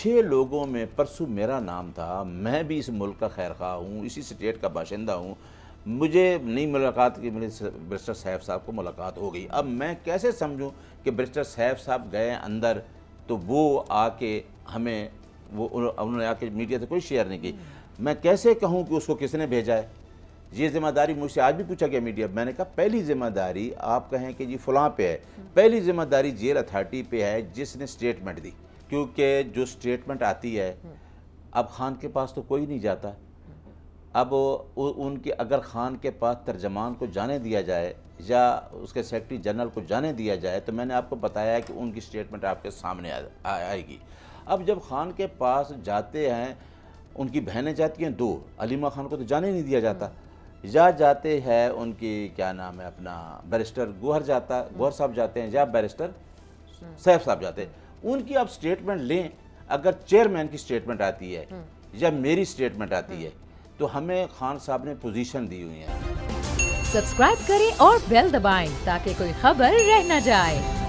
6 लोगों में परसों मेरा नाम था। मैं भी इस मुल्क का खैर खा हूँ, इसी स्टेट का बाशिंदा हूँ। मुझे नहीं मुलाकात की, मेरे बैरिस्टर सैफ साहब को मुलाकात हो गई। अब मैं कैसे समझूं कि बैरिस्टर सैफ साहब गए अंदर तो वो आके हमें उन्होंने आके मीडिया से कोई शेयर नहीं की। मैं कैसे कहूं कि उसको किसने भेजा है? ये जिम्मेदारी मुझसे आज भी पूछा गया मीडिया। मैंने कहा पहली जिम्मेदारी आप कहें कि जी फलां पे है, पहली जिम्मेदारी जेल अथॉरिटी पे है जिसने स्टेटमेंट दी, क्योंकि जो स्टेटमेंट आती है अब खान के पास तो कोई नहीं जाता। अब उनके अगर खान के पास तर्जमान को जाने दिया जाए या उसके सेक्रेटरी जनरल को जाने दिया जाए तो मैंने आपको बताया है कि उनकी स्टेटमेंट आपके सामने आएगी। अब जब खान के पास जाते हैं, उनकी बहनें जाती हैं 2, अलीमा खान को तो जाने नहीं दिया जाता, या जाते हैं उनकी क्या नाम है अपना बैरिस्टर गौहर साहब जाते हैं, या बैरिस्टर सैफ साहब जाते हैं। उनकी आप स्टेटमेंट लें, अगर चेयरमैन की स्टेटमेंट आती है या मेरी स्टेटमेंट आती है तो हमें खान साहब ने पोजीशन दी हुई है। सब्सक्राइब करें और बेल दबाएं ताकि कोई खबर रह न जाए।